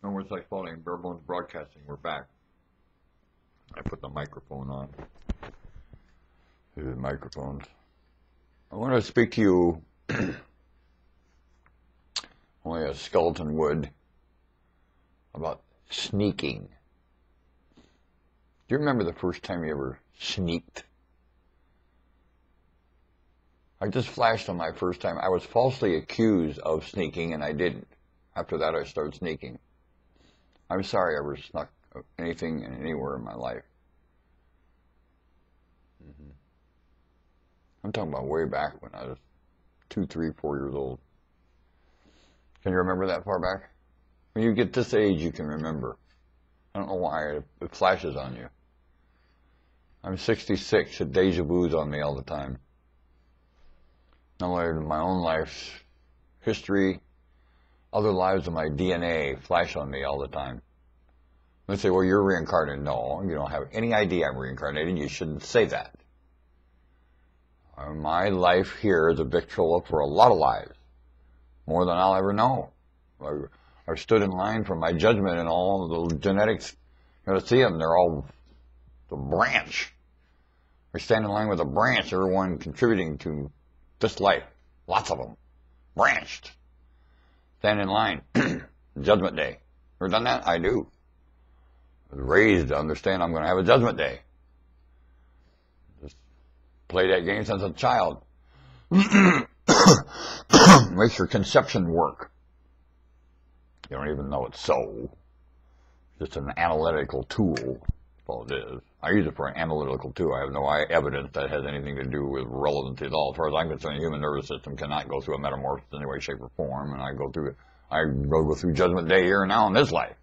No more such falling. Bare Bones Broadcasting. We're back. I put the microphone on. Here's the microphones. I want to speak to you, only a skeleton would, about sneaking. Do you remember the first time you ever sneaked? I just flashed on my first time. I was falsely accused of sneaking, and I didn't. After that, I started sneaking. I'm sorry I ever snuck anything and anywhere in my life. I'm talking about way back when I was 2, 3, 4 years old. Can you remember that far back? When you get this age, you can remember. I don't know why it flashes on you. I'm 66. The deja vu's on me all the time. Not only my own life's history, other lives of my DNA flash on me all the time. They say, well, you're reincarnated. No, you don't have any idea I'm reincarnated. You shouldn't say that. My life here is a victual for a lot of lives, more than I'll ever know. I've stood in line for my judgment and all the genetics. You got to see them. They're all the branch. I stand in line with a branch, everyone contributing to this life. Lots of them. Branched. Stand in line. Judgment Day. Ever done that? I do. I was raised to understand I'm going to have a judgment day. Just play that game since a child. Makes your conception work. You don't even know it's so. It's just an analytical tool. That's all it is. I use it for an analytical tool. I have no evidence that has anything to do with relevancy at all. As far as I'm concerned, the human nervous system cannot go through a metamorphosis in any way, shape, or form. And I go through Judgment Day here and now in this life.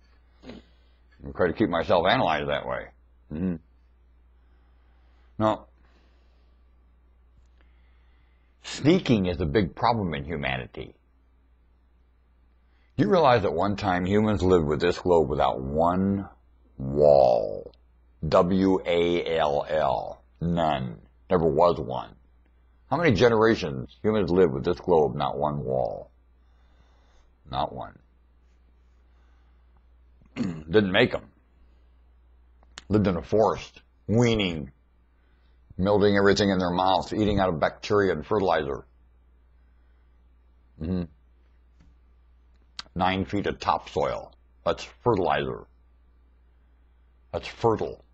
I try to keep myself analyzed that way. Now, sneaking is a big problem in humanity. Do you realize that one time humans lived with this globe without one wall? W-A-L-L. None. Never was one. How many generations humans lived with this globe, not one wall? Not one. Didn't make them. Lived in a forest, weaning, melting everything in their mouths, eating out of bacteria and fertilizer. 9 feet of topsoil. That's fertilizer. That's fertile.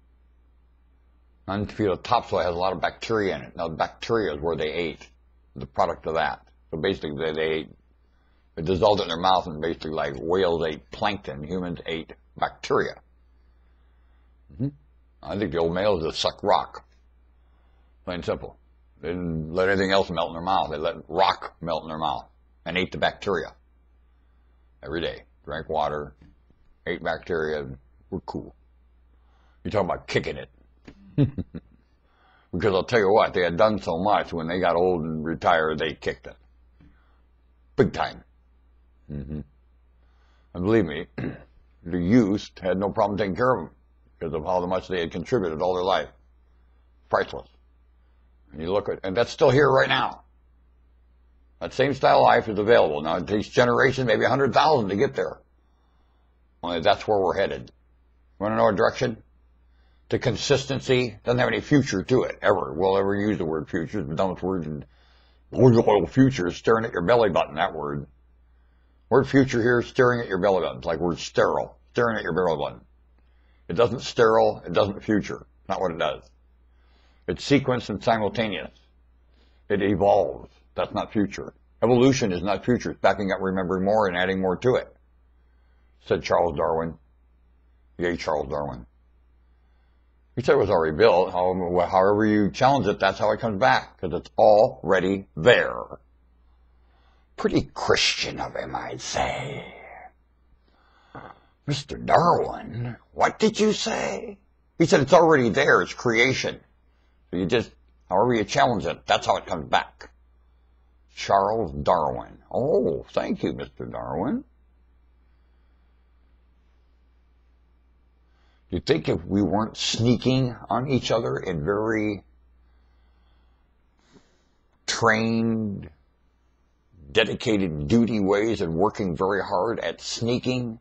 9 feet of topsoil has a lot of bacteria in it. Now, the bacteria is where they ate, the product of that. So basically, they ate, it dissolved in their mouth, and basically, like whales ate plankton, humans ate bacteria. I think the old males just sucked rock. Plain and simple. They didn't let anything else melt in their mouth. They let rock melt in their mouth and ate the bacteria every day. Drank water, ate bacteria, and we're cool. You're talking about kicking it. Because I'll tell you what, they had done so much, when they got old and retired, they kicked it. Big time. And believe me, the youth had no problem taking care of them because of how much they had contributed all their life. Priceless. And you look at, and that's still here right now. That same style of life is available. Now, it takes generations, maybe 100,000 to get there. Only that's where we're headed. Want to know our direction? To consistency. Doesn't have any future to it, ever. We'll ever use the word future. It's the dumbest word. Future is staring at your belly button, that word. Word future here is staring at your belly button. It's like word sterile. Staring at your belly button. It doesn't sterile. It doesn't future. Not what it does. It's sequenced and simultaneous. It evolves. That's not future. Evolution is not future. It's backing up, remembering more, and adding more to it. Said Charles Darwin. Yay, Charles Darwin. He said it was already built. However you challenge it, that's how it comes back, because it's already there. Pretty Christian of him, I'd say. Mr. Darwin, what did you say? He said it's already there. It's creation. So you just, however you challenge it, that's how it comes back. Charles Darwin. Oh, thank you, Mr. Darwin. Do you think if we weren't sneaking on each other in very trained, dedicated duty ways and working very hard at sneaking,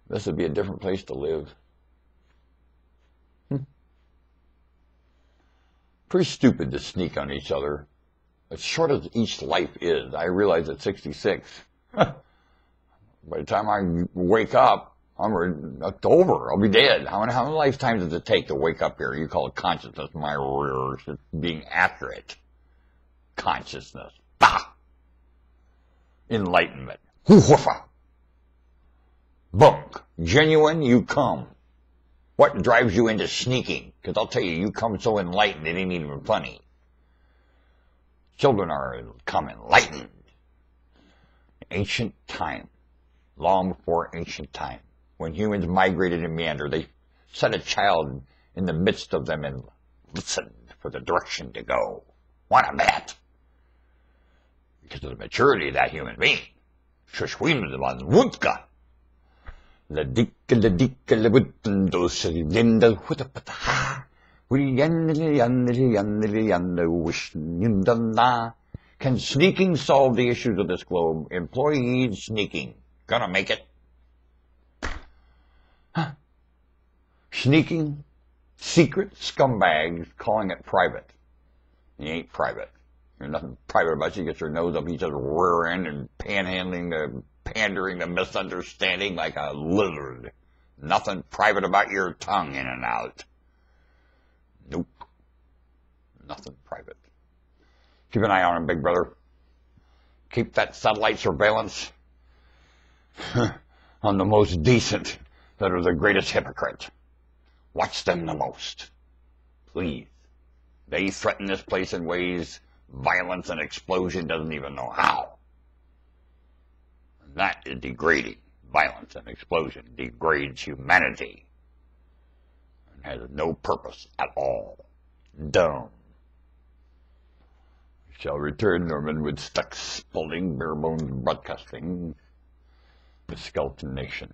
This would be a different place to live. Pretty stupid to sneak on each other. As short as each life is, I realize at 66, by the time I wake up, it's over. I'll be dead. How many lifetimes does it take to wake up here? You call it consciousness. My rear is being accurate. Consciousness. Bah! Enlightenment. Hoo-hoofa! Bunk. Genuine, you come. What drives you into sneaking? Because I'll tell you, you come so enlightened, it ain't even funny. Children come enlightened. Ancient time. Long before ancient time. When humans migrated and meandered, they set a child in the midst of them and listened for the direction to go. Want a bet? Because of the maturity of that human being. Shushwimdvanwuntka. La dicka la dicka la wittendos linda hutapata. Can sneaking solve the issues of this globe? Employees sneaking. Gonna make it? Huh? Sneaking? Secret scumbags calling it private. You ain't private. There's nothing private about you. You get your nose up each other's rear end and pandering to misunderstanding like a lizard. Nothing private about your tongue in and out. Nope. Nothing private. Keep an eye on him, big brother. Keep that satellite surveillance on the most decent that are the greatest hypocrites. Watch them the most. Please. They threaten this place in ways violence and explosion doesn't even know how. And that is degrading. Violence and explosion degrades humanity and has no purpose at all. Dumb. Shall return, Norman, with Stuck Spalding, Bare Bones Broadcasting, the Skeleton Nation.